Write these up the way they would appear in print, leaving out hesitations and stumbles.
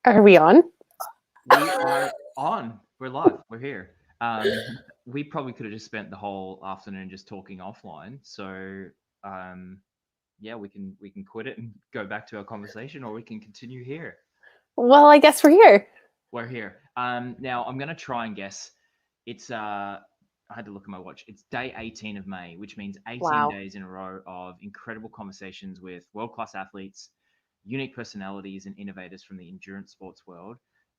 Are we on? We are on. We're live. We're here. We probably could have just spent the whole afternoon just talking offline. So, um, yeah, we can quit it and go back to our conversation, or we can continue here. Well, I guess we're here. We're here. Now I'm gonna try and guess. It's I had to look at my watch. It's day 18 of May, which means 18 Wow. days in a row of incredible conversations with world-class athletes, unique personalities, and innovators from the endurance sports world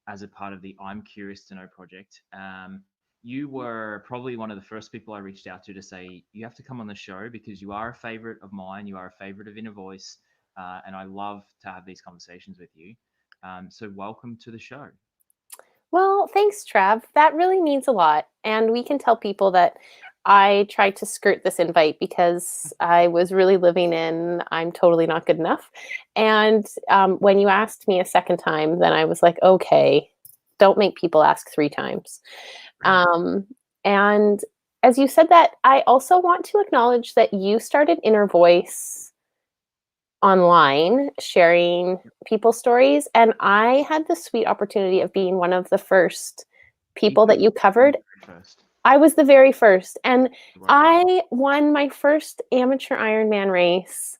as a part of the I'm Curious to Know project. You were probably one of the first people I reached out to say, you have to come on the show because you are a favorite of mine. You are a favorite of Inner Voice. And I love to have these conversations with you. So, welcome to the show. Well, thanks, Trav. That really means a lot. And we can tell people that I tried to skirt this invite because I was really living in I'm totally not good enough. And when you asked me a second time, then I was like, okay, don't make people ask three times. Right. Um, and as you said that, I also want to acknowledge that you started Inner Voice online sharing people's stories, and I had the sweet opportunity of being one of the first You people could that have you been covered. the very first. I was the very first, and You were. I won my first amateur Ironman race,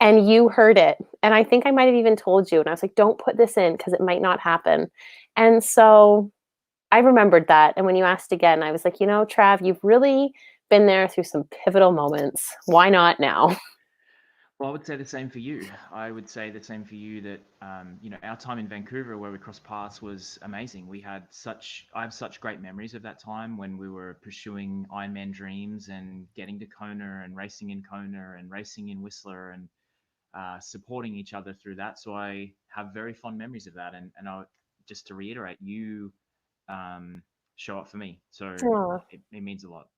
and you heard it. And I think I might have even told you, and I was like, don't put this in because it might not happen. And so I remembered that. And when you asked again, I was like, Trav, you've really been there through some pivotal moments. Why not now? Well, I would say the same for you. I would say the same for you that, our time in Vancouver where we crossed paths was amazing. I have such great memories of that time when we were pursuing Ironman dreams and getting to Kona and racing in Kona and racing in Whistler and supporting each other through that. So I have very fond memories of that. And just to reiterate, you show up for me. So Aw. it means a lot.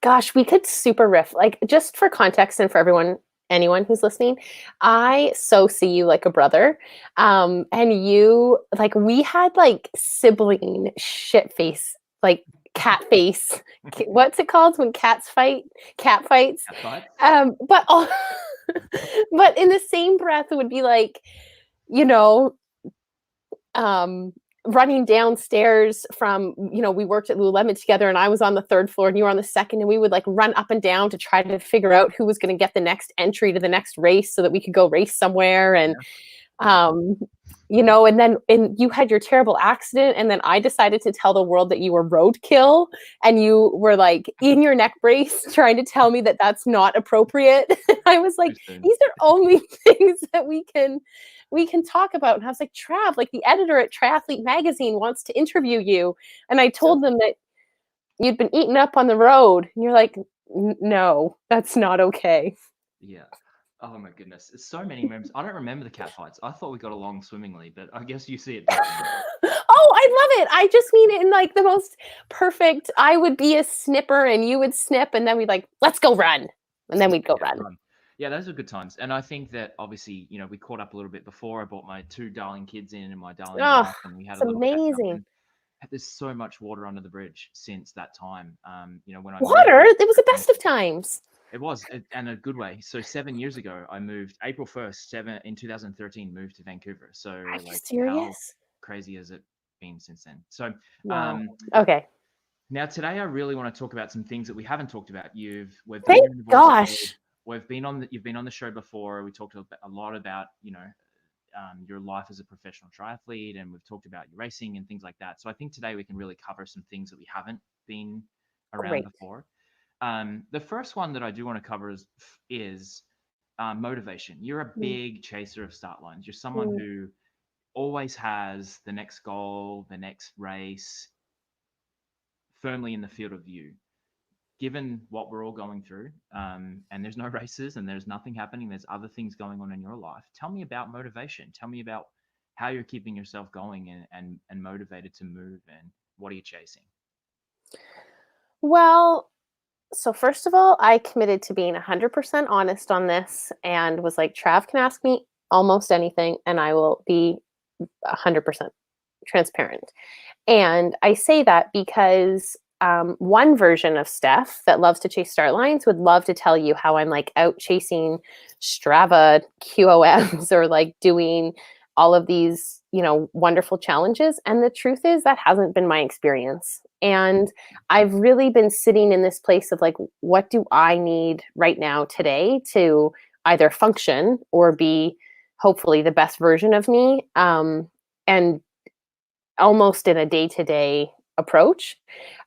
Gosh, we could super riff. Like, just for context and for anyone who's listening, I so see you like a brother. And you, like, we had like sibling shit face, like cat face. What's it called when cats fight? Cat fights. Cat fights? But all, but in the same breath, it would be like, you know, um, running downstairs from, we worked at Lululemon together, and I was on the third floor and you were on the second, and we would like run up and down to try to figure out who was going to get the next entry to the next race so that we could go race somewhere. And, Yeah. Yeah. um, and you had your terrible accident, and then I decided to tell the world that you were roadkill, and you were like in your neck brace trying to tell me that that's not appropriate. I was like, Too soon. these are only things that we can talk about. And I was like, Trav, like the editor at Triathlete magazine wants to interview you. And I Yeah. told them that you'd been eaten up on the road. And you're like, no, that's not okay. Yeah. Oh my goodness. It's so many memories. I don't remember the cat fights. I thought we got along swimmingly, but I guess you see it differently. Oh, I love it. I just mean it in like the most perfect. I would be a snipper and you would snip, and then we'd like, let's go run. And then we'd go Yeah, run. run. Yeah, those are good times. And I think that obviously, we caught up a little bit before. I brought my two darling kids in and my darling Oh, wife, and we had it's a little catch up. amazing. And there's so much water under the bridge since that time. When I moved, Water, it was the best of times. it was, and a good way. So 7 years ago, I moved April 1st, 2013, moved to Vancouver. So Are you like, how serious? crazy has it been since then? So, Wow. um, Okay. now today I really want to talk about some things that we haven't talked about. We've done Thank your voice show. gosh. You've been on the show before. We talked a lot about your life as a professional triathlete, and we've talked about your racing and things like that. So I think today we can really cover some things that we haven't been around Great. before. The first one that I do want to cover is motivation. You're a Mm, big chaser of start lines. You're someone mm. who always has the next goal, the next race firmly in the field of view. Given what we're all going through, and there's no races and there's nothing happening, there's other things going on in your life. Tell me about motivation. Tell me about how you're keeping yourself going and motivated to move, and what are you chasing? Well, so first of all, I committed to being 100% honest on this and was like, Trav can ask me almost anything and I will be 100% transparent. And I say that because one version of Steph that loves to chase start lines would love to tell you how I'm like out chasing Strava QOMs or like doing all of these, wonderful challenges. And the truth is that hasn't been my experience. And I've really been sitting in this place of like, what do I need right now today to either function or be hopefully the best version of me, and almost in a day-to-day approach.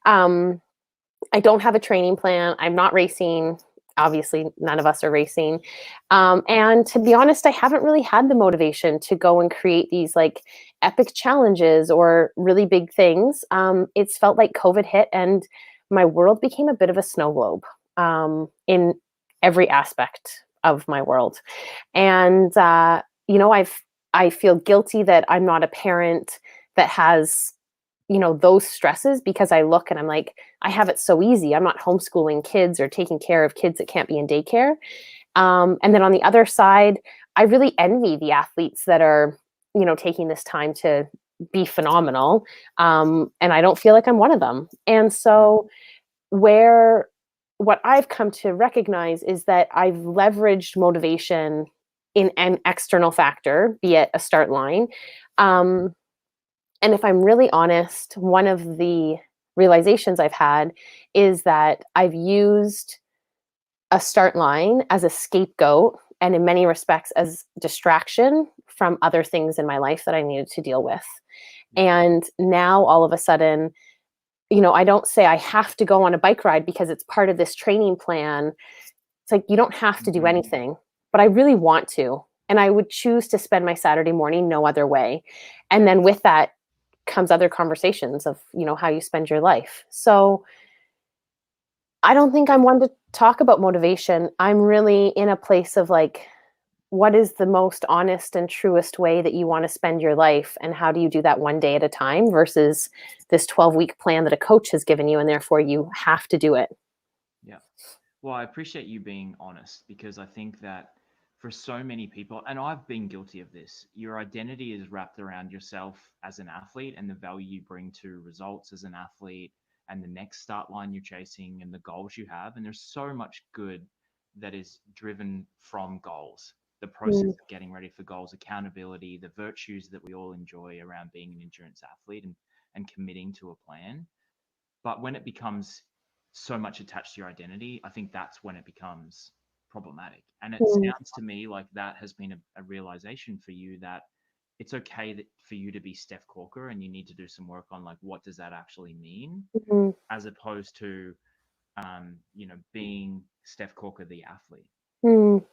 I don't have a training plan. I'm not racing. Obviously, none of us are racing. And to be honest, I haven't really had the motivation to go and create these like epic challenges or really big things. It's felt like COVID hit and my world became a bit of a snow globe, in every aspect of my world. And, I feel guilty that I'm not a parent that has, those stresses, because I look and I'm like, I have it so easy. I'm not homeschooling kids or taking care of kids that can't be in daycare. And then on the other side, I really envy the athletes that are, taking this time to be phenomenal. And I don't feel like I'm one of them. And so what I've come to recognize is that I've leveraged motivation in an external factor, be it a start line. And if I'm really honest, one of the realizations I've had is that I've used a start line as a scapegoat and in many respects as distraction from other things in my life that I needed to deal with. And now all of a sudden, I don't say I have to go on a bike ride because it's part of this training plan. It's like, you don't have to do anything, but I really want to. And I would choose to spend my Saturday morning no other way. And then with that comes other conversations of, how you spend your life. So I don't think I'm one to talk about motivation. I'm really in a place of like, what is the most honest and truest way that you want to spend your life? And how do you do that one day at a time versus this 12-week plan that a coach has given you, and therefore you have to do it? Yeah. Well, I appreciate you being honest, because I think that for so many people, and I've been guilty of this, your identity is wrapped around yourself as an athlete and the value you bring to results as an athlete and the next start line you're chasing and the goals you have. And there's so much good that is driven from goals, the process of getting ready for goals, accountability, the virtues that we all enjoy around being an endurance athlete and committing to a plan. But when it becomes so much attached to your identity, I think that's when it becomes problematic. And it sounds to me like that has been a realization for you, that it's okay for you to be Steph Corker, and you need to do some work on like, what does that actually mean, Mm-hmm. as opposed to, being Steph Corker, the athlete. Mm.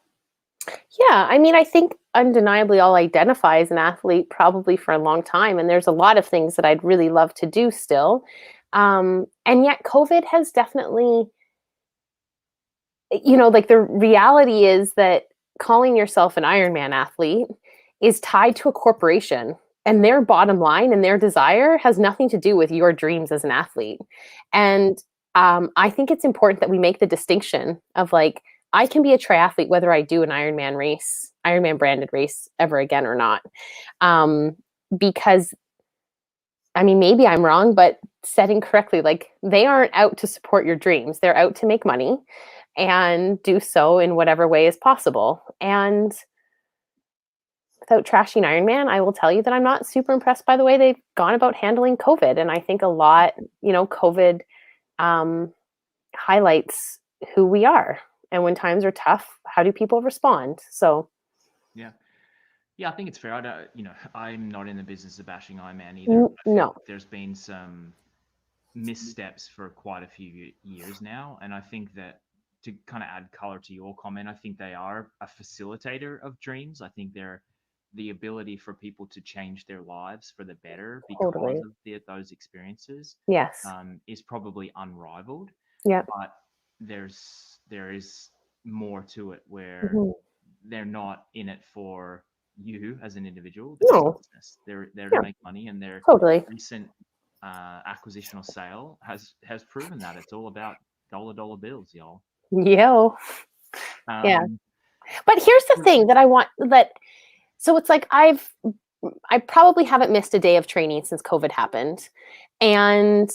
Yeah, I mean, I think undeniably I'll identify as an athlete probably for a long time. And there's a lot of things that I'd really love to do still. And yet COVID has definitely, like the reality is that calling yourself an Ironman athlete is tied to a corporation, and their bottom line and their desire has nothing to do with your dreams as an athlete. And I think it's important that we make the distinction of like, I can be a triathlete whether I do an Ironman branded race ever again or not. Because I mean, maybe I'm wrong, but setting correctly, like they aren't out to support your dreams. They're out to make money and do so in whatever way is possible. And without trashing Ironman, I will tell you that I'm not super impressed by the way they've gone about handling COVID. And I think a lot, COVID highlights who we are. And when times are tough, how do people respond? So, Yeah. Yeah, I think it's fair. I'm not in the business of bashing Ironman either. I feel no. like there's been some missteps for quite a few years now. And I think that, to kind of add color to your comment, I think they are a facilitator of dreams. I think they're the ability for people to change their lives for the better because Totally. of those experiences, Yes. is probably unrivaled. Yeah. But there is more to it, where Mhm. they're not in it for you as an individual. This is a No. business. They're there to Yeah. make money, and their Totally. recent acquisition or sale has proven that it's all about dollar bills, y'all. Yo. Yeah. Um, But here's the thing that I want that. So it's like I probably haven't missed a day of training since COVID happened, and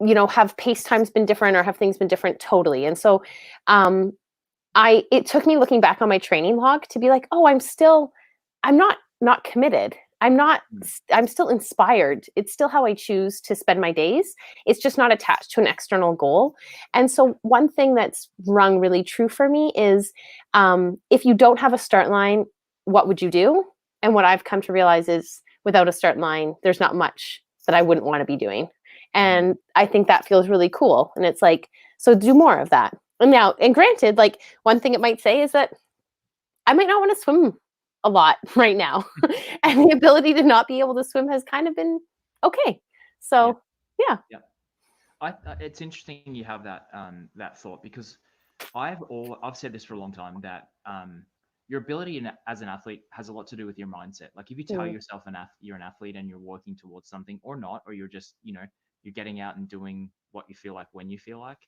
have pace times been different or have things been different? Totally. And so, it took me looking back on my training log to be like, oh, I'm not not committed. I'm still inspired. It's still how I choose to spend my days. It's just not attached to an external goal. And so one thing that's rung really true for me is, if you don't have a start line, what would you do? And what I've come to realize is, without a start line, there's not much that I wouldn't want to be doing. And I think that feels really cool. And it's like, so do more of that. And granted, like, one thing it might say is that I might not want to swim a lot right now. And the ability to not be able to swim has kind of been okay. So, yeah. It's interesting you have that thought, because I've said this for a long time, that your ability as an athlete has a lot to do with your mindset. Like, if you tell yourself you're an athlete and you're working towards something, or not, or you're just, you're getting out and doing what you feel like when you feel like.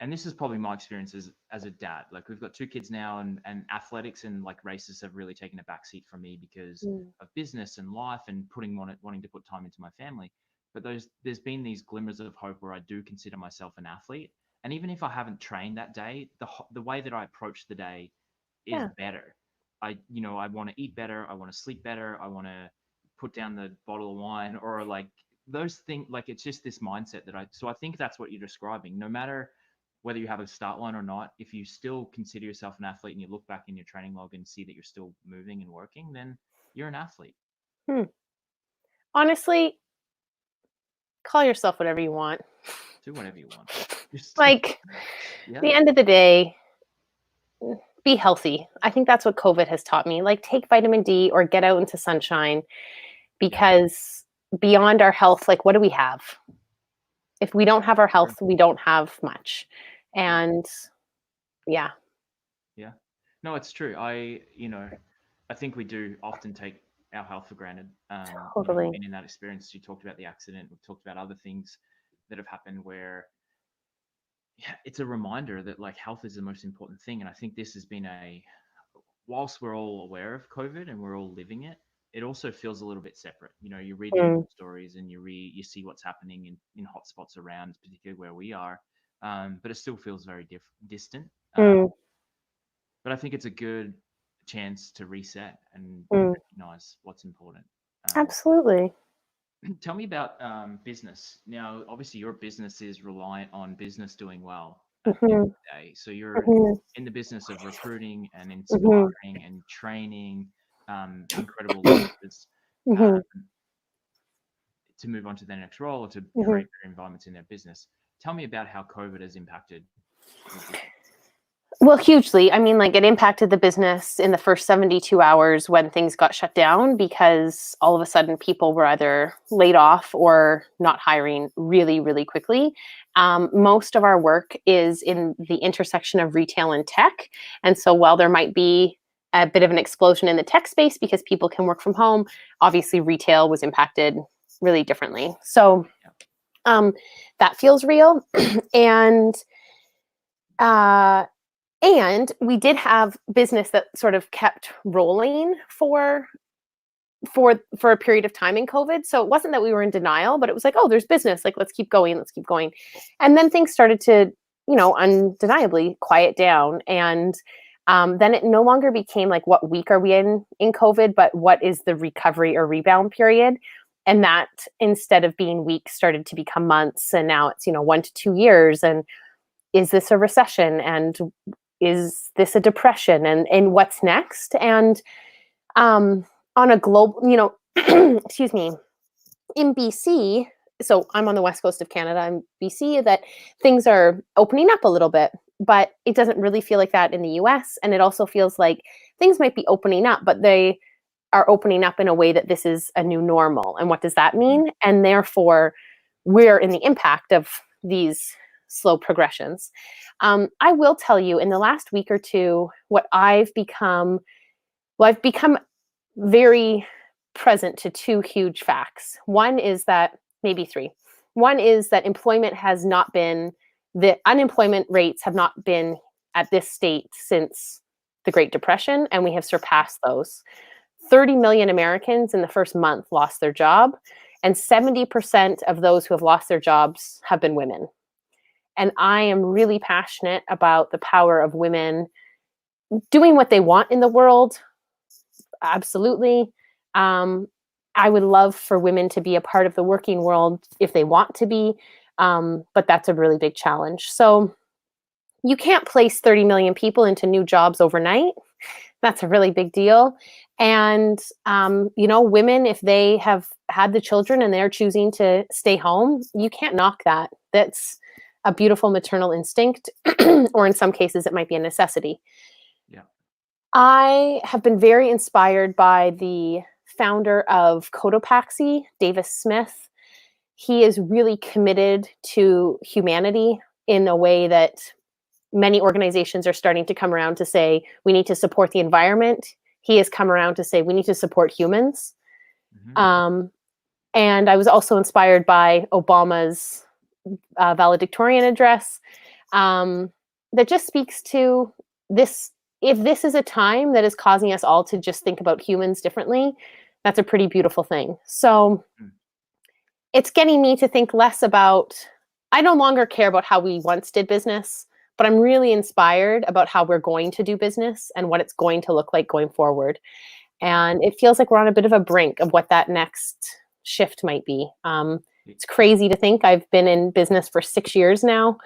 And this is probably my experience as a dad. Like, we've got 2 kids now, and athletics and like races have really taken a backseat for me because of business and life and wanting to put time into my family. But there's been these glimmers of hope where I do consider myself an athlete. And even if I haven't trained that day, the way that I approach the day is better. I want to eat better. I want to sleep better. I want to put down the bottle of wine, or like those things. Like, it's just this mindset so I think that's what you're describing. No matter whether you have a start line or not, if you still consider yourself an athlete and you look back in your training log and see that you're still moving and working, then you're an athlete. Honestly, call yourself whatever you want. Do whatever you want. Like, the end of the day, be healthy. I think that's what COVID has taught me. Like, take vitamin D or get out into sunshine, because beyond our health, like, what do we have? If we don't have our health, we don't have much. And yeah. No, it's true. I think we do often take our health for granted. Totally. And in that experience, you talked about the accident. We've talked about other things that have happened where, it's a reminder that, like, health is the most important thing. And I think this has been whilst we're all aware of COVID and we're all living it, it also feels a little bit separate. You read the news stories and you see what's happening in hotspots around, particularly where we are. But it still feels very distant. But I think it's a good chance to reset and recognize what's important. Absolutely. Tell me about business. Now, obviously, your business is reliant on business doing well at the end of the day. So you're in the business of recruiting and inspiring and training incredible leaders to move on to their next role, or to create better environments in their business. Tell me about how COVID has impacted your business. Well, hugely. I mean, like, it impacted the business in the first 72 hours when things got shut down, because all of a sudden people were either laid off or not hiring really, really quickly. Most of our work is in the intersection of retail and tech. And so while there might be a bit of an explosion in the tech space because people can work from home, obviously retail was impacted really differently. So that feels real. And we did have business that sort of kept rolling for a period of time in COVID. So it wasn't that we were in denial, but it was like, oh, there's business. Like, let's keep going. And then things started to, undeniably quiet down. And then it no longer became like, what week are we in COVID, but what is the recovery or rebound period? And that, instead of being weeks, started to become months. And now it's, 1 to 2 years. And is this a recession? And is this a depression? And what's next? And on a global, excuse me, in BC, so I'm on the west coast of Canada, in BC, that things are opening up a little bit, but it doesn't really feel like that in the US. And it also feels like things might be opening up, but they are opening up in a way that this is a new normal. And what does that mean? And therefore, we're in the impact of these slow progressions. I will tell you, in the last week or two, what I've become very present to 2 huge facts. One is that, maybe 3. One is that the unemployment rates have not been at this state since the Great Depression, and we have surpassed those. 30 million Americans in the first month lost their job, and 70% of those who have lost their jobs have been women. And I am really passionate about the power of women doing what they want in the world, absolutely. Um, I would love for women to be a part of the working world if they want to be, but that's a really big challenge. So you can't place 30 million people into new jobs overnight. That's a really big deal. And, women, if they have had the children and they're choosing to stay home, you can't knock that. That's a beautiful maternal instinct, or in some cases, it might be a necessity. Yeah. I have been very inspired by the founder of Cotopaxi, Davis Smith. He is really committed to humanity in a way that many organizations are starting to come around to say we need to support the environment. He has come around to say we need to support humans. Hmm. Um, and I was also inspired by Obama's valedictorian address, um, that just speaks to this. If this is a time that is causing us all to just think about humans differently, that's a pretty beautiful thing. So Mm. it's getting me to think less about, I no longer care about how we once did business, but I'm really inspired about how we're going to do business and what it's going to look like going forward. Yeah. And it feels like we're on a bit of a brink of what that next shift might be. Y- It's crazy to think I've been in business for 6 years now,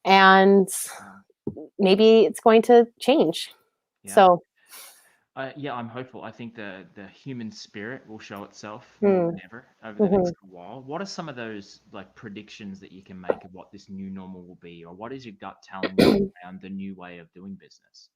and Wow. maybe it's going to change. Yeah. So, Yeah, I'm hopeful. I think the human spirit will show itself more hmm, than ever over the mhm. next little while. What are some of those like predictions that you can make of what this new normal will be, or what is your gut telling you around the new way of doing business?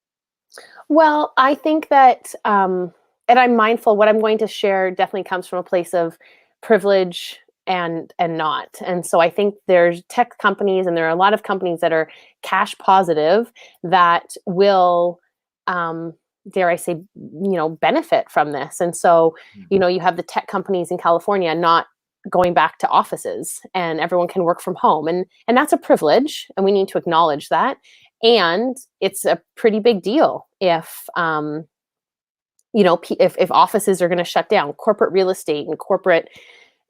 Well, I think that, and I'm mindful. What I'm going to share definitely comes from a place of privilege and not. And so I think there's tech companies, and there are a lot of companies that are cash positive that will, um, dare I say, benefit from this. And so, Mm. you have the tech companies in California not going back to offices, and everyone can work from home, and that's a privilege, and we need to acknowledge that. And it's a pretty big deal if, if offices are going to shut down. Corporate real estate and corporate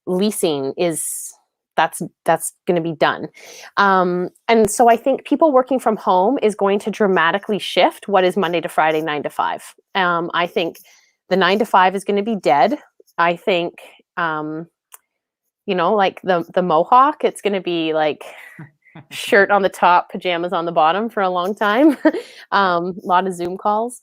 leasing is, that's going to be done. And so I think people working from home is going to dramatically shift what is Monday to Friday, 9 to 5. I think the 9 to 5 is going to be dead. I think, like the mohawk, it's going to be like shirt on the top, pajamas on the bottom for a long time. Yeah. A lot of Zoom calls.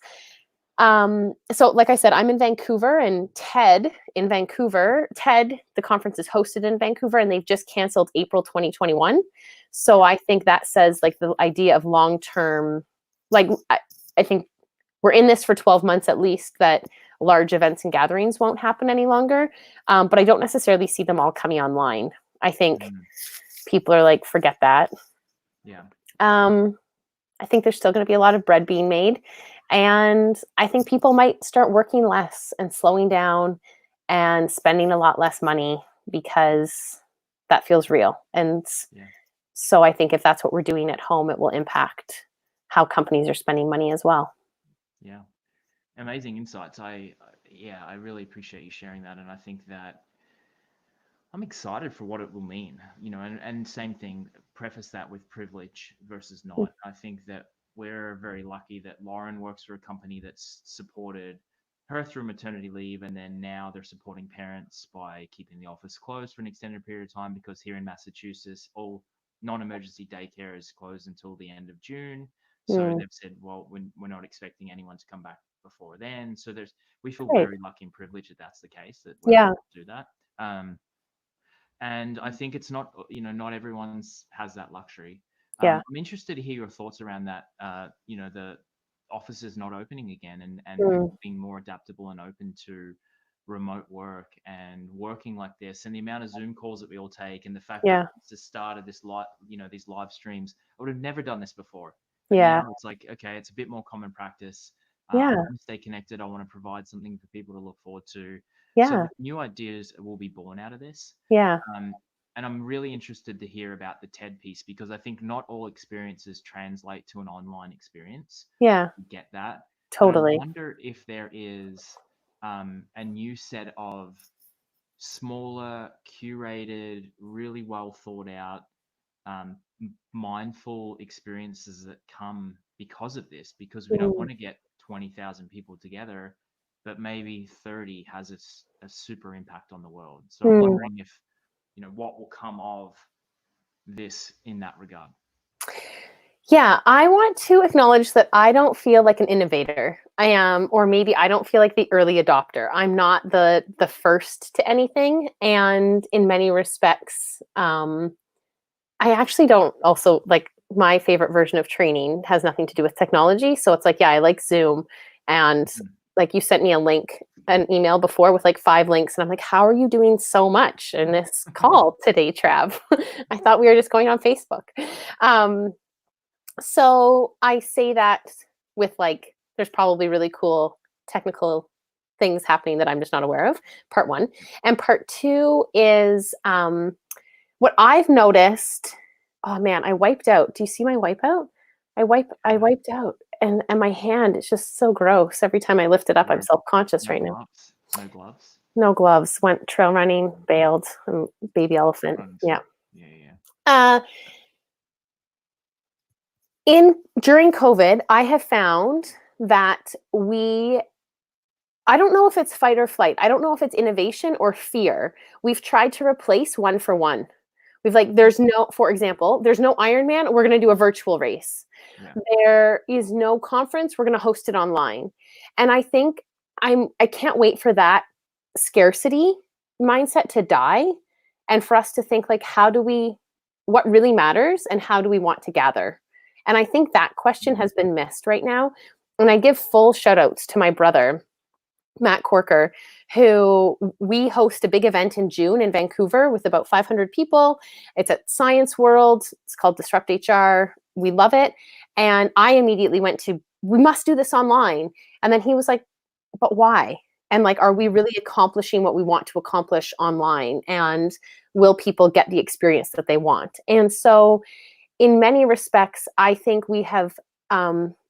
So like I said, I'm in Vancouver, and TED, the conference is hosted in Vancouver, and they've just canceled April 2021. So Yeah. I think that says like the idea of long-term, like I think we're in this for 12 months at least, that large events and gatherings won't happen any longer. But I don't necessarily see them all coming online. I think Mm. people are like, forget that. Yeah. Um, I think there's still going to be a lot of bread being made. And I think people might start working less and slowing down and spending a lot less money, because that feels real. And Yeah. so I think if that's what we're doing at home, it will impact how companies are spending money as well. Yeah. Amazing insights. Yeah, I really appreciate you sharing that, and I think that I'm excited for what it will mean, and same thing, preface that with privilege versus not. I think that we're very lucky that Lauren works for a company that's supported her through maternity leave, and then now they're supporting parents by keeping the office closed for an extended period of time, because here in Massachusetts, all non-emergency daycare is closed until the end of June. So Mm, they've said, well, we're not expecting anyone to come back before then. So we feel great. very lucky and privileged that that's the case, that we're Yeah. able to do that. And I think it's not, not everyone's has that luxury. Yeah. I'm interested to hear your thoughts around that. The offices not opening again, and Mm, people being more adaptable and open to remote work and working like this, and the amount of Zoom calls that we all take, and the fact that yeah. it's the start of this these live streams. I would have never done this before, but Yeah. now it's like, okay, it's a bit more common practice. I Yeah. want to stay connected. I want to provide something for people to look forward to. So Yeah. new ideas will be born out of this. Yeah. Um, and I'm really interested to hear about the TED piece, because I think not all experiences translate to an online experience. Yeah. You get that. But I Totally. wonder if there is a new set of smaller, curated, really well thought out, mindful experiences that come because of this, because we don't Mm, want to get 20,000 people together, but maybe 30 has a super impact on the world. So I'm Mm. wondering if, what will come of this in that regard. Yeah, I want to acknowledge that I don't feel like an innovator. I am, or maybe I don't feel like the early adopter. I'm not the first to anything, and in many respects, I actually don't also like my favorite version of training has nothing to do with technology. So it's like, yeah, I like Zoom, and like you sent me a link, an email before with like 5 links, and I'm like, how are you doing so much in this call today, Trav? I thought we were just going on Facebook. So I say that with like, there's probably really cool technical things happening that I'm just not aware of, part 1. And part 2 is what I've noticed. Oh man, I wiped out. Do you see my wipeout? I wiped out, and my hand is just so gross. Every time I lift it up, I'm self-conscious right now. Gloves. No gloves. No gloves. Went trail running, bailed. Baby elephant. Yeah. During COVID, I have found that I don't know if it's fight or flight. I don't know if it's innovation or fear. We've tried to replace one for one. We've like, for example, there's no Ironman. We're going to do a virtual race. Yeah. There is no conference. We're going to host it online. And I think I can't wait for that scarcity mindset to die, and for us to think like, what really matters and how do we want to gather? And I think that question has been missed right now. And I give full shout outs to my brother, Matt Corker, who we host a big event in June in Vancouver with about 500 people. It's at Science World. It's called Disrupt HR. We love it. And I immediately went to, we must do this online. And then he was like, but why? And like, are we really accomplishing what we want to accomplish online? And will people get the experience that they want? And so in many respects, I think we have,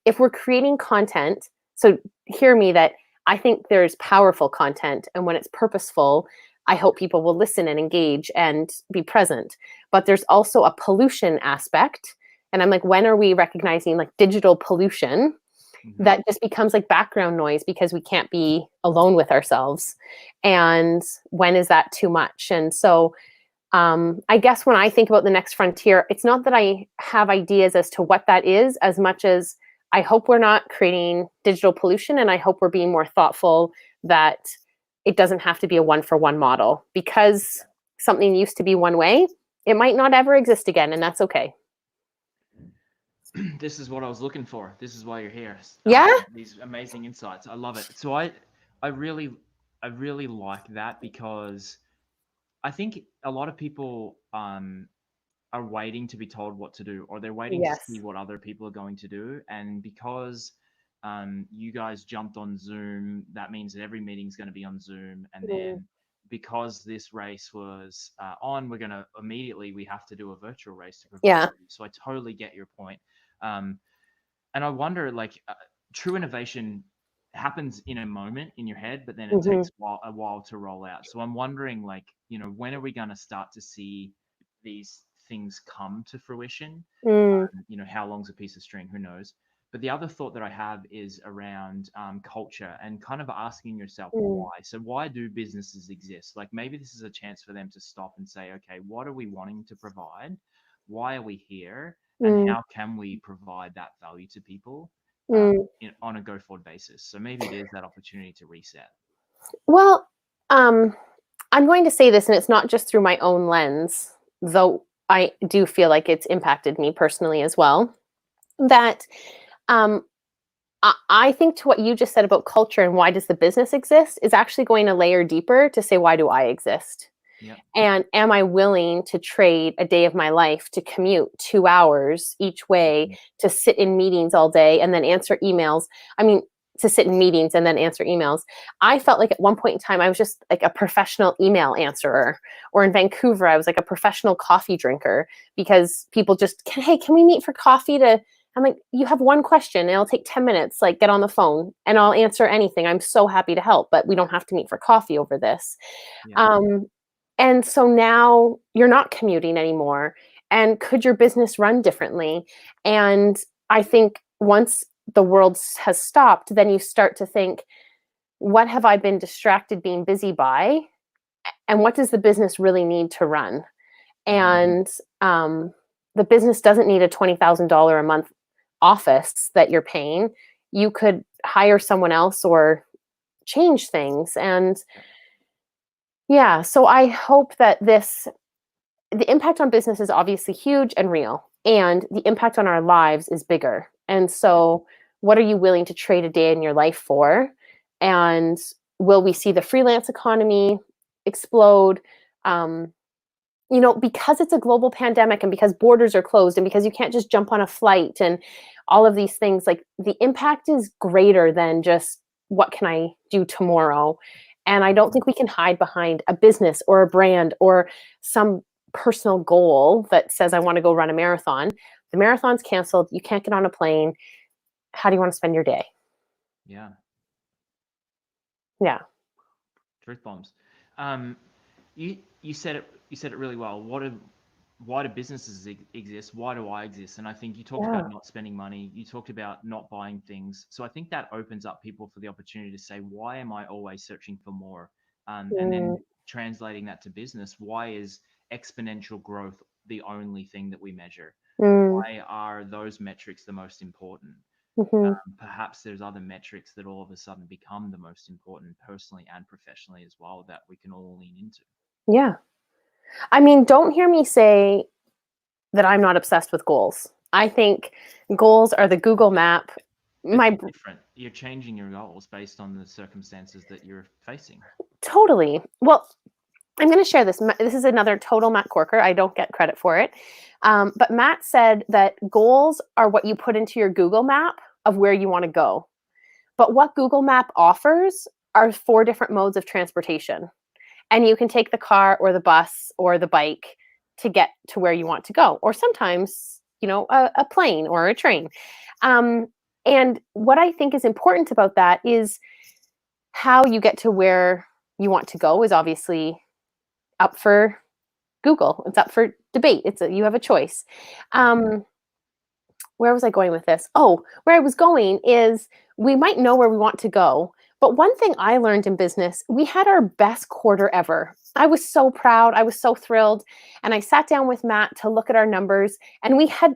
if we're creating content, so hear me that I think there's powerful content, and when it's purposeful, I hope people will listen and engage and be present. But there's also a pollution aspect. And I'm like, when are we recognizing like digital pollution that just becomes like background noise because we can't be alone with ourselves? And when is that too much? And so I guess when I think about the next frontier, it's not that I have ideas as to what that is, as much as I hope we're not creating digital pollution, and I hope we're being more thoughtful that it doesn't have to be a one-for-one model, because something used to be one way, it might not ever exist again, and that's okay. This is what I was looking for. This is why you're here. Yeah. These amazing insights. I love it. So I really like that, because I think a lot of people are waiting to be told what to do, or they're waiting to see what other people are going to do. And because you guys jumped on Zoom, that means that every meeting is going to be on Zoom. And then because this race was on, we have to do a virtual race to provide. So I totally get your point. And I wonder, like, true innovation happens in a moment in your head, but then it takes a while to roll out. So I'm wondering, like, when are we going to start to see these things come to fruition? How long's a piece of string? Who knows? But the other thought that I have is around culture, and kind of asking yourself why. So why do businesses exist? Like, maybe this is a chance for them to stop and say, okay, what are we wanting to provide? Why are we here? And how can we provide that value to people on a go-forward basis? So maybe it is that opportunity to reset. Well, I'm going to say this, and it's not just through my own lens, though I do feel like it's impacted me personally as well, that I think to what you just said about culture and why does the business exist is actually going to layer deeper to say, why do I exist? Yep. And am I willing to trade a day of my life to commute 2 hours each way, to sit in meetings all day and then answer emails? I mean, to sit in meetings and then answer emails. I felt like at one point in time, I was just like a professional email answerer. Or in Vancouver, I was like a professional coffee drinker, because people just, hey, can we meet for coffee I'm like, you have one question and it'll take 10 minutes, like get on the phone and I'll answer anything. I'm so happy to help, but we don't have to meet for coffee over this. Yeah. And so now you're not commuting anymore. And could your business run differently? And I think once the world has stopped, then you start to think, what have I been distracted being busy by? And what does the business really need to run? And the business doesn't need a $20,000 a month office that you're paying. You could hire someone else or change things. And yeah, so I hope that the impact on business is obviously huge and real, and the impact on our lives is bigger. And so, what are you willing to trade a day in your life for? And will we see the freelance economy explode? Because it's a global pandemic and because borders are closed and because you can't just jump on a flight and all of these things, like the impact is greater than just what can I do tomorrow. And I don't think we can hide behind a business or a brand or some personal goal that says, I want to go run a marathon. The marathon's canceled. You can't get on a plane. How do you want to spend your day? Yeah. Yeah. Truth bombs. You said it really well. Why do businesses exist? Why do I exist? And I think you talked Yeah. about not spending money. You talked about not buying things. So I think that opens up people for the opportunity to say, why am I always searching for more? And then translating that to business, why is exponential growth the only thing that we measure? Why are those metrics the most important? Perhaps there's other metrics that all of a sudden become the most important personally and professionally as well that we can all lean into. Yeah. I mean, don't hear me say that I'm not obsessed with goals. I think goals are the Google map. But different. You're changing your goals based on the circumstances that you're facing. Totally. Well, I'm going to share this. This is another total Matt Corker. I don't get credit for it. But Matt said that goals are what you put into your Google map of where you want to go. But what Google Map offers are 4 different modes of transportation. And you can take the car or the bus or the bike to get to where you want to go. Or sometimes, a plane or a train. And what I think is important about that is how you get to where you want to go is obviously up for Google. It's up for debate. You have a choice. Where was I going with this? Oh, where I was going is we might know where we want to go. But one thing I learned in business, we had our best quarter ever. I was so proud. I was so thrilled. And I sat down with Matt to look at our numbers, and we had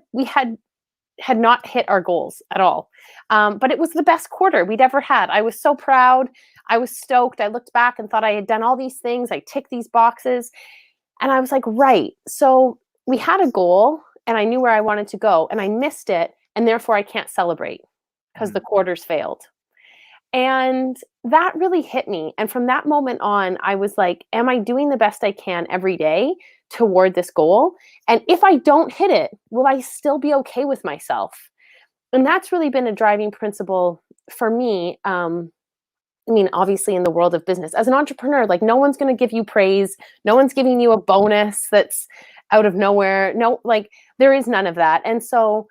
not hit our goals at all. But it was the best quarter we'd ever had. I was so proud. I was stoked. I looked back and thought I had done all these things. I ticked these boxes. And I was like, right. So we had a goal and I knew where I wanted to go and I missed it. And therefore I can't celebrate because the quarters failed. And that really hit me. And from that moment on, I was like, am I doing the best I can every day toward this goal? And if I don't hit it, will I still be okay with myself? And that's really been a driving principle for me. Obviously in the world of business, as an entrepreneur, like no one's going to give you praise. No one's giving you a bonus that's out of nowhere. No, like there is none of that. And so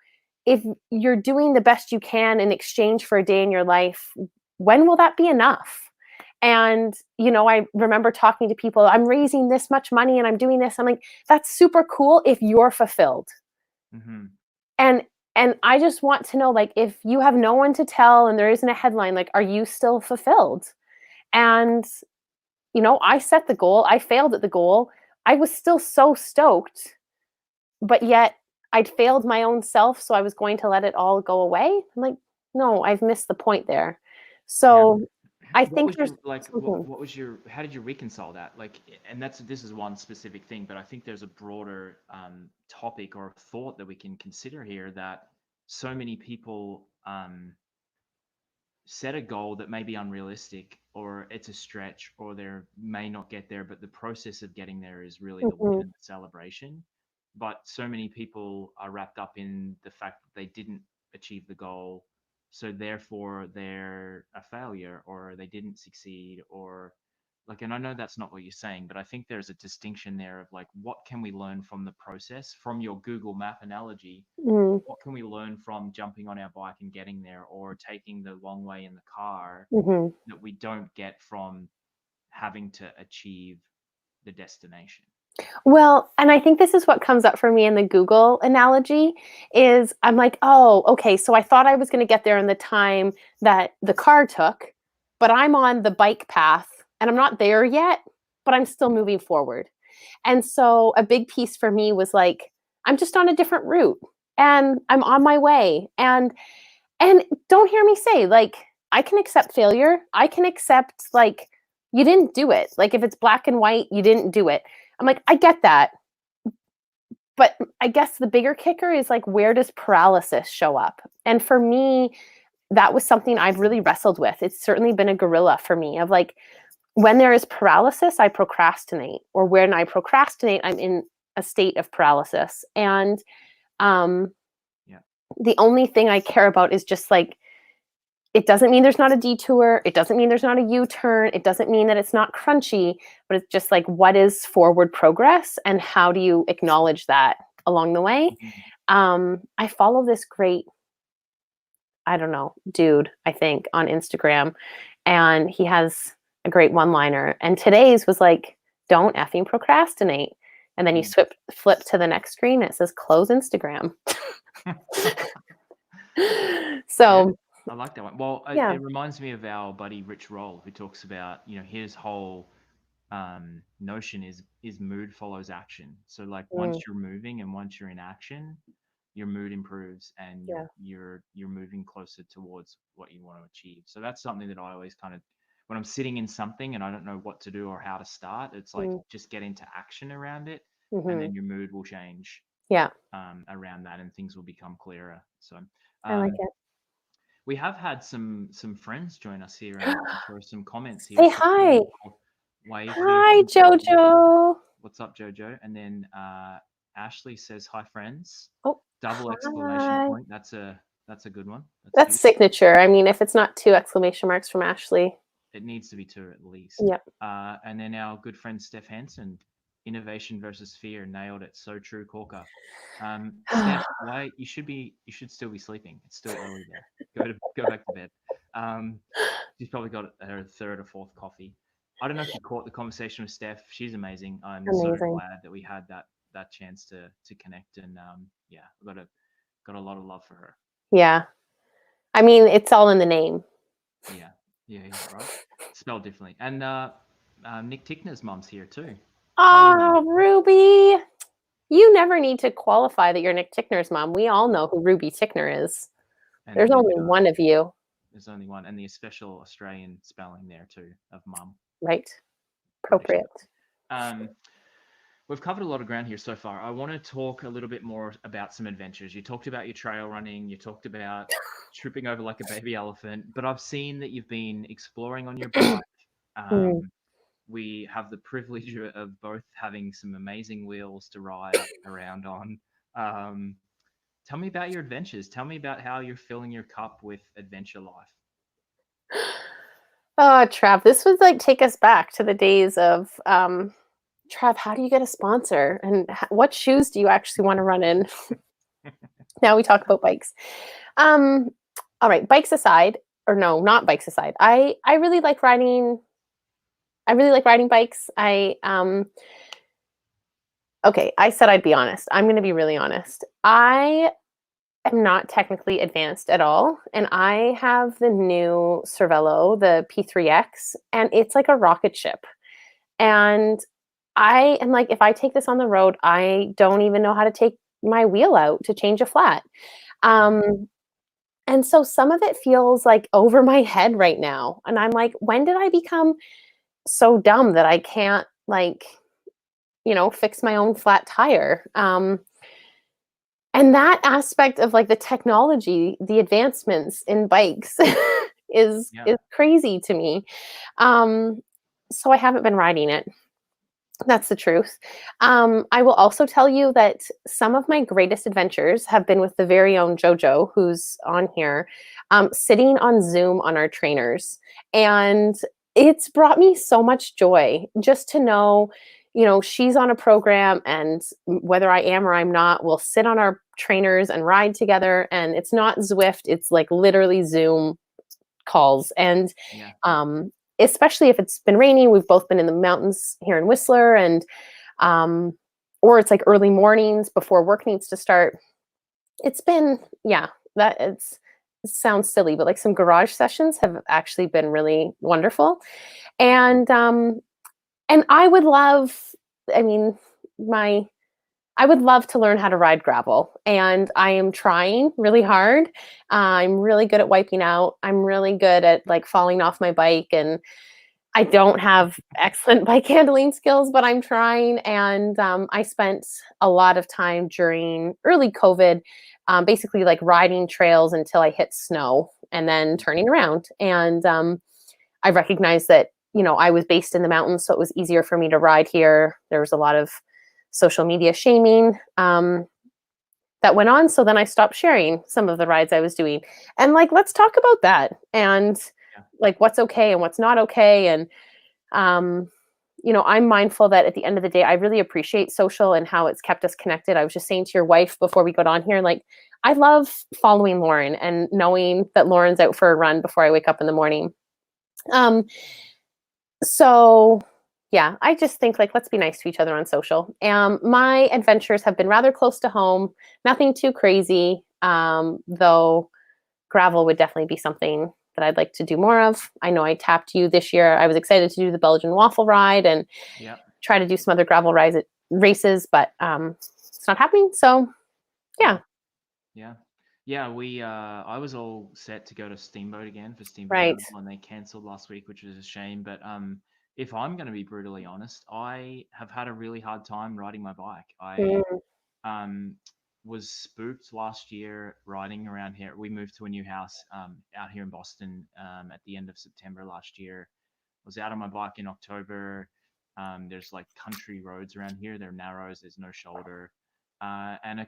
if you're doing the best you can in exchange for a day in your life, when will that be enough? And, I remember talking to people, I'm raising this much money and I'm doing this. I'm like, that's super cool if you're fulfilled. And I just want to know, like, if you have no one to tell and there isn't a headline, like, are you still fulfilled? And, I set the goal. I failed at the goal. I was still so stoked, but yet I'd failed my own self. So I was going to let it all go away. I'm like, no, I've missed the point there. So I think there's how did you reconcile that? Like, and this is one specific thing, but I think there's a broader topic or thought that we can consider here, that so many people set a goal that may be unrealistic or it's a stretch or they may not get there, but the process of getting there is really the win and the celebration. But so many people are wrapped up in the fact that they didn't achieve the goal, so therefore they're a failure or they didn't succeed, or like, and I know that's not what you're saying, but I think there's a distinction there of like, what can we learn from the process? From your Google Map analogy, what can we learn from jumping on our bike and getting there, or taking the long way in the car that we don't get from having to achieve the destination? Well, and I think this is what comes up for me in the Google analogy is I'm like, oh, okay, so I thought I was going to get there in the time that the car took, but I'm on the bike path and I'm not there yet, but I'm still moving forward. And so a big piece for me was like, I'm just on a different route and I'm on my way. And don't hear me say, like, I can accept failure. I can accept, like, you didn't do it. Like, if it's black and white, you didn't do it. I'm like, I get that. But I guess the bigger kicker is like, where does paralysis show up? And for me, that was something I've really wrestled with. It's certainly been a gorilla for me of like, when there is paralysis, I procrastinate, or when I procrastinate, I'm in a state of paralysis. And um, Yeah. the only thing I care about is just like, it doesn't mean there's not a detour. It doesn't mean there's not a U-turn. It doesn't mean that it's not crunchy, but it's just like, what is forward progress and how do you acknowledge that along the way? I follow this great, I don't know, dude, I think, on Instagram, and he has a great one-liner. And today's was like, don't effing procrastinate. And then you flip to the next screen, and it says close Instagram. So I like that one. Well, yeah. it reminds me of our buddy Rich Roll, who talks about, his whole notion is mood follows action. So like once Mm, you're moving and once you're in action, your mood improves and yeah. you're moving closer towards what you want to achieve. So that's something that I always kind of, when I'm sitting in something and I don't know what to do or how to start, it's like Mm, just get into action around it, and mhm. then your mood will change Yeah, around that, and things will become clearer. So I like um, it. we have had some friends join us here and throw some comments here. Say So hi. wave here. Hi, Jojo. What's up, Jojo? And then Ashley says, "Hi, friends!" Oh, Double exclamation hi. point. That's a good one. That's That's good. signature. I mean, if it's not 2 exclamation marks from Ashley. It needs to be two at least. Yep. And then our good friend Steph Hansen, innovation versus fear, nailed it. So true, Corker. Steph, why you should still be sleeping. It's still early there. Go back to bed. Um, she's probably got her third or fourth coffee. I don't know if you caught the conversation with Steph. She's amazing. I'm so Amazing. glad that we had that chance to connect, and yeah, got a lot of love for her. Yeah. I mean, it's all in the name. Yeah, right. Spelled differently. And Nick Tickner's mum's here too. Hi, Ruby. Oh, Ruby. You never need to qualify that you're Nick Tickner's mom. We all know who Ruby Tickner is. And There's then only one of you. there's only one, and the special Australian spelling there too of mum. Right. British. Appropriate. We've covered a lot of ground here so far. I want to talk a little bit more about some adventures. You talked about your trail running. You talked about tripping over like a baby elephant. But I've seen that you've been exploring on your bike. Mm. We have the privilege of both having some amazing wheels to ride around on. Um, Tell me about your adventures. Tell me about how you're filling your cup with adventure life. Oh, Trav, this would like take us back to the days of Trav, how do you get a sponsor? And what shoes do you actually want to run in? Now we talk about bikes. Um, all right, bikes aside, or no, not bikes aside. I really like riding. I really like riding bikes. Okay, I said I'd be honest. I'm going to be really honest. I am not technically advanced at all, and I have the new Cervelo, the P3X, and it's like a rocket ship. And I am like, if I take this on the road, I don't even know how to take my wheel out to change a flat. And so some of it feels like over my head right now. And I'm like, when did I become so dumb that I can't like, fix my own flat tire? And that aspect of like the technology, the advancements in bikes is Yeah. is crazy to me. Um, so I haven't been riding it. That's the truth. I will also tell you that some of my greatest adventures have been with the very own JoJo, who's on here, sitting on Zoom on our trainers. And it's brought me so much joy just to know, she's on a program, and whether I am or I'm not, we'll sit on our trainers and ride together. And it's not Zwift, it's like literally Zoom calls. And Yeah. especially if it's been raining, we've both been in the mountains here in Whistler, and or it's like early mornings before work needs to start. It's been, yeah, that sounds silly, but like some garage sessions have actually been really wonderful. And I would love, I mean, my I would love to learn how to ride gravel, and I am trying really hard. I'm really good at wiping out. I'm really good at like falling off my bike, and I don't have excellent bike handling skills, but I'm trying. And I spent a lot of time during early COVID, basically like riding trails until I hit snow and then turning around. And I recognized that, I was based in the mountains, so it was easier for me to ride here. There was a lot of social media shaming that went on. So then I stopped sharing some of the rides I was doing. And like, let's talk about that and Yeah. like what's okay and what's not okay. And, I'm mindful that at the end of the day, I really appreciate social and how it's kept us connected. I was just saying to your wife before we got on here, like, I love following Lauren and knowing that Lauren's out for a run before I wake up in the morning. So yeah, I just think like, let's be nice to each other on social. My adventures have been rather close to home, nothing too crazy. Though gravel would definitely be something that I'd like to do more of. I know I tapped you this year. I was excited to do the Belgian waffle ride and Yeah. try to do some other gravel races, but it's not happening. So yeah. Yeah. Yeah, I was all set to go to Steamboat again for Steamboat Right. Gravel, and they cancelled last week, which was a shame. But if I'm going to be brutally honest, I have had a really hard time riding my bike. I Mm. um was spooked last year riding around here. We moved to a new house out here in Boston at the end of September last year. Was out on my bike in October. There's like country roads around here. They're narrows. There's no shoulder. And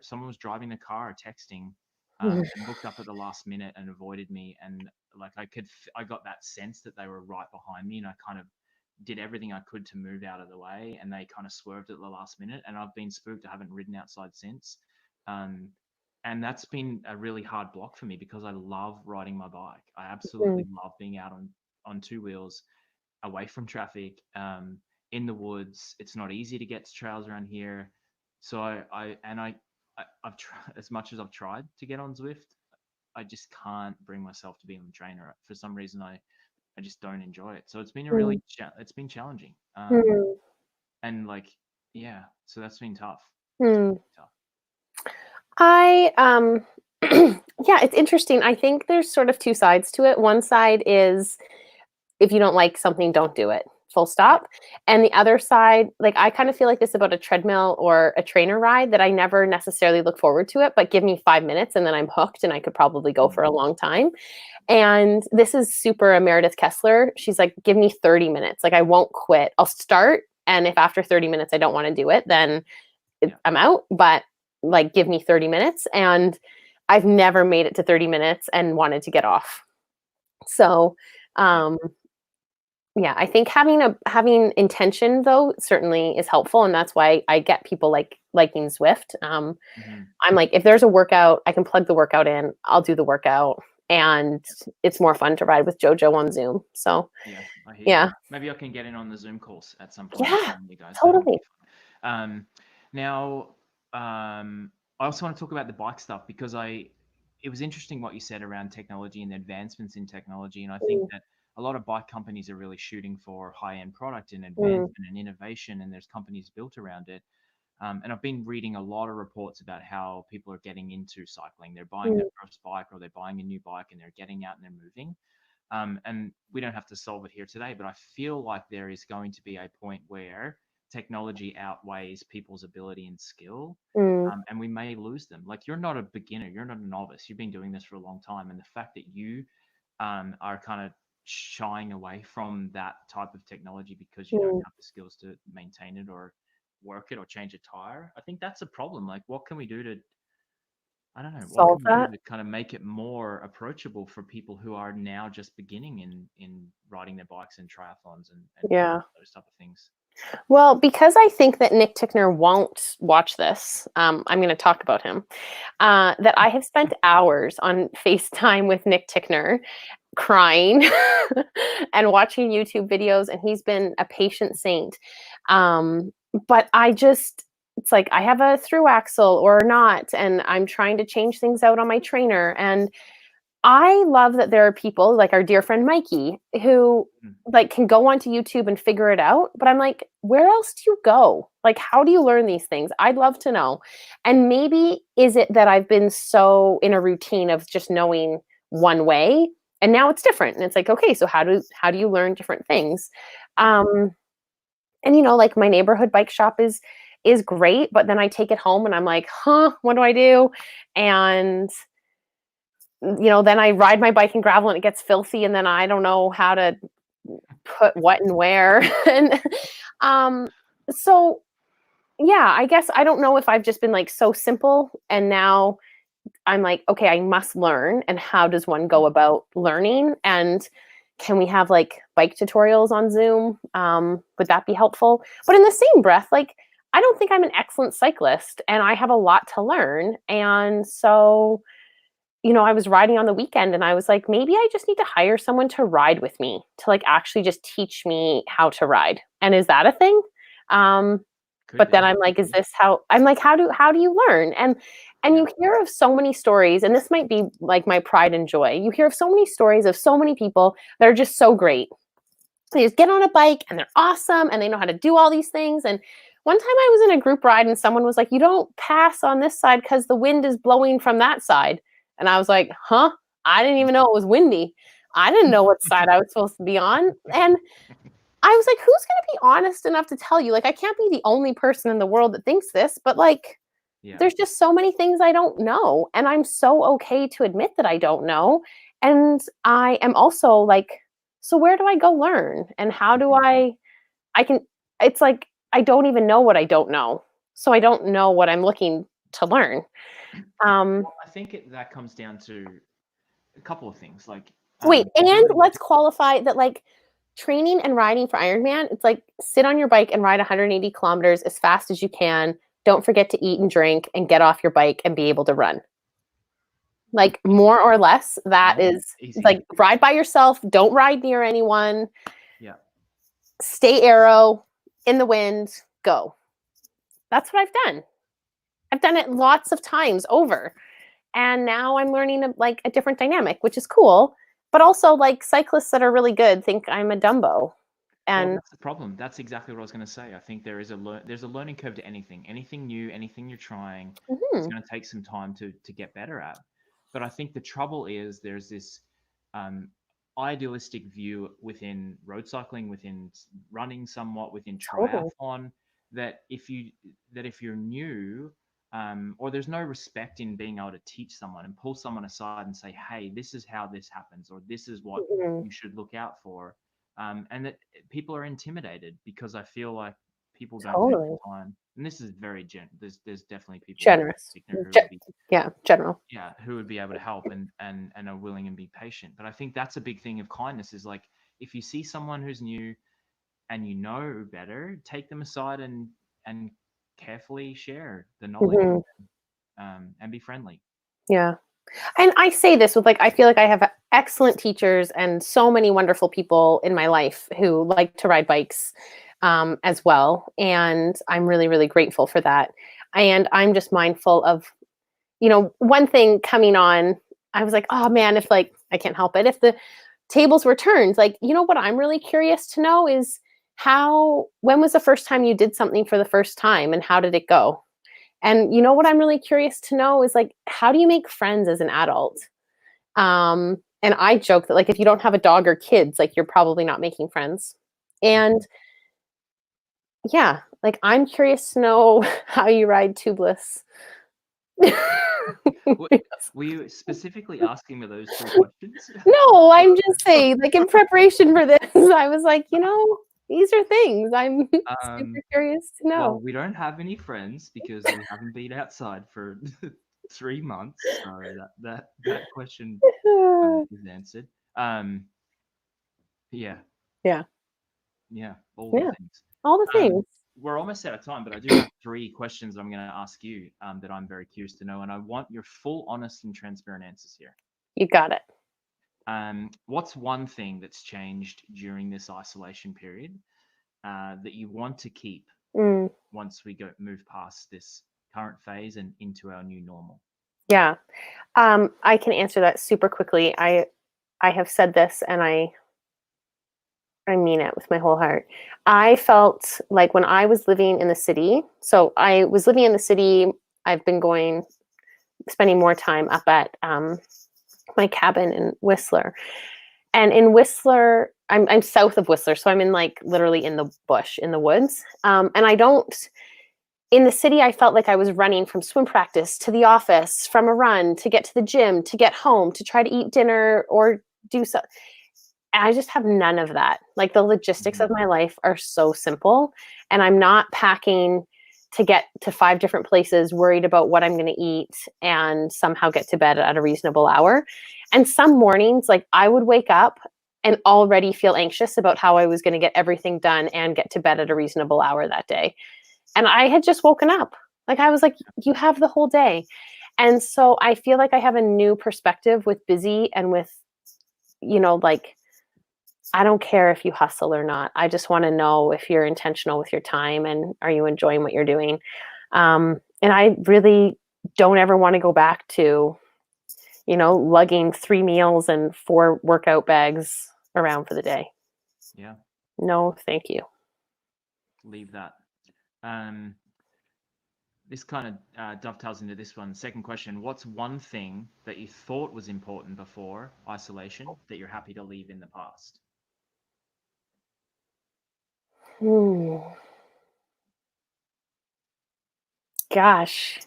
someone was driving the car, texting, and looked up at the last minute and avoided me. And like I got that sense that they were right behind me, and I kind of did everything I could to move out of the way, and they kind of swerved at the last minute. And I've been spooked. I haven't ridden outside since. Um, and that's been a really hard block for me because I love riding my bike. I absolutely Mm. love being out on two wheels, away from traffic, in the woods. It's not easy to get to trails around here. So I've tried as much as I've tried to get on Zwift. I just can't bring myself to be on the trainer. For some reason, I just don't enjoy it. So it's been Mm. it's been challenging. Mm. And like, yeah, so that's been tough. It's Mm. been tough. I yeah, it's interesting. I think there's sort of two sides to it. One side is if you don't like something, don't do it. Full Yeah. stop. And the other side, like I kind of feel like this about a treadmill or a trainer ride that I never necessarily look forward to it, but give me 5 minutes and then I'm hooked and I could probably go for a long time. And this is super a Meredith Kessler. She's like, give me 30 minutes. Like I won't quit. I'll start. And if after 30 minutes I don't want to do it, then Yeah. I'm out. But like give me 30 minutes. And I've never made it to 30 minutes and wanted to get off. So Yeah. yeah, I think having intention though certainly is helpful, and that's why I get people liking Zwift. Hmm. I'm like, if there's a workout, I can plug the workout in. I'll do the workout, and it's more fun to ride with JoJo on Zoom. So Yeah, I hear you. yeah, Maybe I can get in on the Zoom course at some point and yeah, join you guys. That would totally. be fun. Now, I also want to talk about the bike stuff because it was interesting what you said around technology and the advancements in technology. And I think Mm, that a lot of bike companies are really shooting for high-end product and mm, advancement and innovation, and there's companies built around it. And I've been reading a lot of reports about how people are getting into cycling. They're buying their mm, first bike or they're buying a new bike and they're getting out and they're moving. And we don't have to solve it here today, but I feel like there is going to be a point where technology outweighs people's ability and skill, mm, and we may lose them. Like you're not a beginner, you're not a novice. You've been doing this for a long time, and the fact that you are kind of shying away from that type of technology because you don't mm. have the skills to maintain it or work it or change a tire, I think that's a problem. Like, what can we do to I don't know. What Solve can we do that. to kind of make it more approachable for people who are now just beginning in riding their bikes and triathlons and Yeah. those type of things? Well, because I think that Nick Ticknor won't watch this, I'm going to talk about him. That I have spent hours on FaceTime with Nick Ticknor crying and watching YouTube videos, and he's been a patient saint. But I just it's like I have a through axle or not, and I'm trying to change things out on my trainer. And I love that there are people like our dear friend Mikey who Mm. like can go onto YouTube and figure it out. But I'm like, where else do you go? Like, how do you learn these things? I'd love to know. And maybe is it that I've been so in a routine of just knowing one way, and now it's different. And it's like, okay, so how do you learn different things? Um, and like my neighborhood bike shop is great, but then I take it home and I'm like, what do I do? And then I ride my bike in gravel and it gets filthy, and then I don't know how to put what and where. And um, so yeah, I guess I don't know if I've just been like so simple, and now I'm like, okay, I must learn. And how does one go about learning? And can we have like bike tutorials on Zoom? Would that be helpful? But in the same breath, like, I don't think I'm an excellent cyclist and I have a lot to learn. And so, I was riding on the weekend and I was like, maybe I just need to hire someone to ride with me to like actually just teach me how to ride. And is that a thing? Um, Could but then be. I'm like, is this how I'm like, how do you learn? And Yeah. you hear of so many stories, and this might be like my pride and joy. You hear of so many stories of so many people that are just so great. They just get on a bike and they're awesome and they know how to do all these things. And one time I was in a group ride and someone was like, you don't pass on this side because the wind is blowing from that side. And I was like, huh? I didn't even know it was windy. I didn't know what side I was supposed to be on. And I was like, who's going to be honest enough to tell you? Like, I can't be the only person in the world that thinks this, but like, Yeah. there's just so many things I don't know. And I'm so okay to admit that I don't know. And I am also like, so where do I go learn? And how do I can, it's like, I don't even know what I don't know. So I don't know what I'm looking to learn. Well, I think that comes down to a couple of things, like Wait, and really. let's qualify that like training and riding for Ironman, it's like sit on your bike and ride 180 kilometers as fast as you can. Don't forget to eat and drink and get off your bike and be able to run. Like more or less, that Yeah, is easy. like ride by yourself. Don't ride near anyone. Yeah. Stay arrow in the wind. Go. That's what I've done. I've done it lots of times over. And now I'm learning like a different dynamic, which is cool. But also, like cyclists that are really good think I'm a Dumbo. Well, And that's the problem. That's exactly what I was going to say. I think there is there's a learning curve to anything new, anything you're trying. It's mhm, going to take some time to get better at. But I think the trouble is there's this um, idealistic view within road cycling, within running, somewhat within totally. triathlon, that if you're new, or there's no respect in being able to teach someone and pull someone aside and say, hey, this is how this happens, or this is what Mhm, you should look out for. And that people are intimidated because I feel like people don't take totally. the time. And this is very there's definitely people like Generous. Ticknor who would be, Yeah, general. who would be able to help and are willing and be patient. But I think that's a big thing of kindness is like if you see someone who's new and you know better, take them aside and carefully share the knowledge Mhm, and be friendly. yeah. And I say this with like, I feel like I have excellent teachers and so many wonderful people in my life who like to ride bikes as well. And I'm really, really grateful for that. And I'm just mindful of, one thing coming on, I was like, oh man, if like, I can't help it. If the tables were turned, like, what I'm really curious to know is when was the first time you did something for the first time and how did it go? And what I'm really curious to know is like, how do you make friends as an adult? And I joke that like if you don't have a dog or kids, like you're probably not making friends. And yeah, like I'm curious to know how you ride tubeless. What, were you specifically asking me those three questions? No, I'm just saying, like in preparation for this, I was like, these are things I'm super um, curious to Well, know. we don't have any friends because we haven't been outside for 3 months. So that question is answered. Um, yeah, Yeah, yeah, all the yeah, things. all the things. We're almost out of time, but I do have three questions I'm going to ask you that I'm very curious to know, and I want your full, honest, and transparent answers here. You got it. What's one thing that's changed during this isolation period that you want to keep Mm, once we move past this current phase and into our new normal? yeah. I can answer that super quickly. I have said this, and I mean it with my whole heart. I felt like when I was living in the city, so I was living in the city, I've been spending more time up at my cabin in Whistler. And in Whistler, I'm south of Whistler, so I'm in like literally in the bush, in the woods. And I don't, in the city, I felt like I was running from swim practice to the office, from a run to get to the gym, to get home, to try to eat dinner or do so. I just have none of that. Like the logistics Mm-hmm. of my life are so simple, and I'm not packing to get to 5 different places, worried about what I'm going to eat and somehow get to bed at a reasonable hour. And some mornings, like I would wake up and already feel anxious about how I was going to get everything done and get to bed at a reasonable hour that day. And I had just woken up. Like I was like, you have the whole day. And so I feel like I have a new perspective with busy and with, like, I don't care if you hustle or not. I just want to know if you're intentional with your time and are you enjoying what you're doing. And I really don't ever want to go back to, lugging 3 meals and 4 workout bags around for the day. Yeah, No, thank you. leave that. Um, this kind of dovetails into this one. Second question: what's one thing that you thought was important before isolation that you're happy to leave in the past? Hmm. Gosh.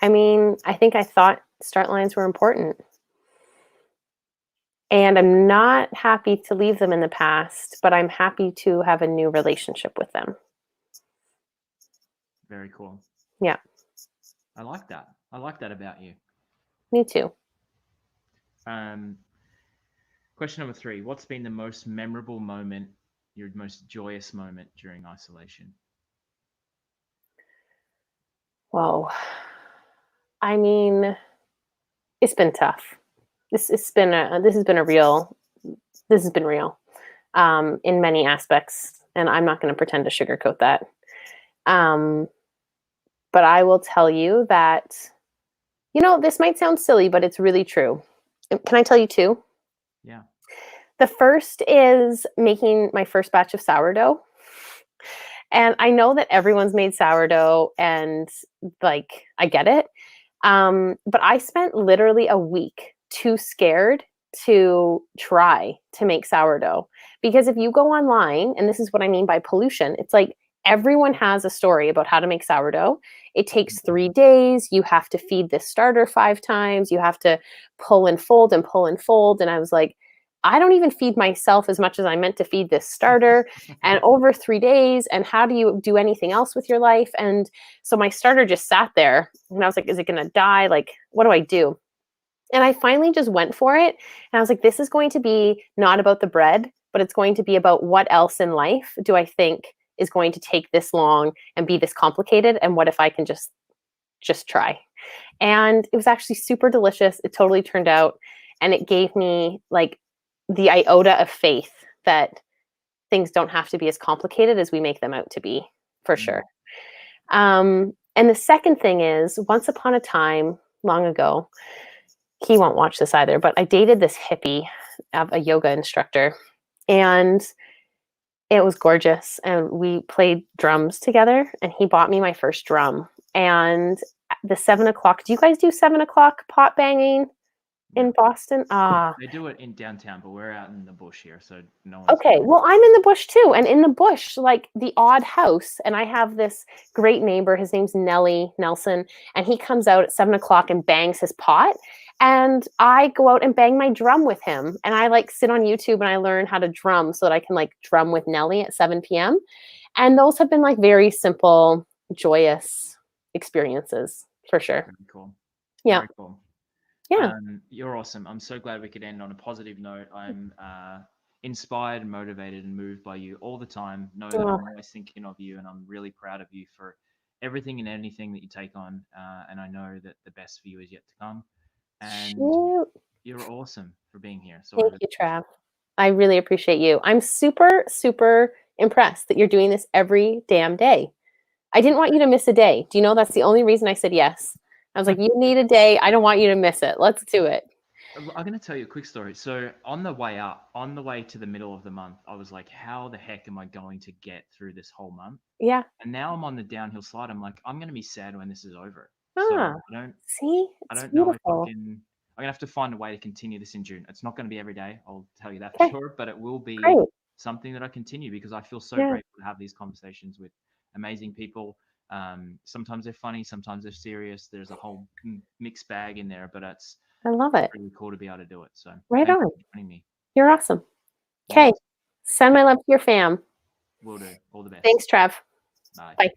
I mean, I think I thought start lines were important. And I'm not happy to leave them in the past, but I'm happy to have a new relationship with them. Very cool. Yeah, I like that. I like that about you. me too. Um, question number 3: what's been the most memorable moment, your most joyous moment during isolation? Whoa. I mean, it's been tough. This has been real. This has been real in many aspects, and I'm not going to pretend to sugarcoat that. Um, but I will tell you that this might sound silly, but it's really true. Can I tell you two? Yeah. The first is making my first batch of sourdough. And I know that everyone's made sourdough and like I get it. But I spent literally a week too scared to try to make sourdough. Because if you go online, and this is what I mean by pollution, it's like everyone has a story about how to make sourdough. It takes 3 days. You have to feed this starter 5 times. You have to pull and fold and pull and fold. And I was like, I don't even feed myself as much as I meant to feed this starter. And over 3 days, and how do you do anything else with your life? And so my starter just sat there, and I was like, is it going to die? Like, what do I do? And I finally just went for it. And I was like, this is going to be not about the bread, but it's going to be about what else in life do I think is going to take this long and be this complicated? And what if I can just try? And it was actually super delicious. It totally turned out. And it gave me like the iota of faith that things don't have to be as complicated as we make them out to be, for sure. And the second thing is, once upon a time, long ago, he won't watch this either, but I dated this hippie, a yoga instructor, and it was gorgeous. And we played drums together, and he bought me my first drum. And the 7 o'clock, do you guys do 7 o'clock pot banging in Boston? They do it in downtown, but we're out in the bush here, so no one's Okay, doing it. well, I'm in the bush too. And in the bush, like the odd house, and I have this great neighbor. His name's Nelson, and he comes out at 7 o'clock and bangs his pot. And I go out and bang my drum with him. And I like sit on YouTube and I learn how to drum so that I can like drum with Nelly at 7 p.m. And those have been like very simple, joyous experiences for sure. Very cool. Yeah. Very cool. Yeah. You're awesome. I'm so glad we could end on a positive note. I'm inspired and motivated and moved by you all the time. Know that Oh, I'm always thinking of you, and I'm really proud of you for everything and anything that you take on. And I know that the best for you is yet to come. And shoot. you're awesome for being here. So I Thank really you, appreciate Trav. I really appreciate you. I'm super, super impressed that you're doing this every damn day. I didn't want you to miss a day. Do you know that's the only reason I said yes? I was like, you need a day. I don't want you to miss it. Let's do it. I'm going to tell you a quick story. So on the way up, on the way to the middle of the month, I was like, how the heck am I going to get through this whole month? Yeah. And now I'm on the downhill slide. I'm like, I'm going to be sad when this is over. So Ah, see, I it's don't know if I beautiful. can. I'm gonna have to find a way to continue this in June. It's not going to be every day, I'll tell you that for Okay, sure, but it will be great. something that I continue because I feel so Yeah, grateful to have these conversations with amazing people. Sometimes they're funny, sometimes they're serious. There's a whole mixed bag in there, but I love it's it. really cool to be able to do it. So Right thank on. you for joining me. You're awesome. Nice. Okay, send my love to your fam. Will do. All the best. Thanks, Trev. Bye. Bye.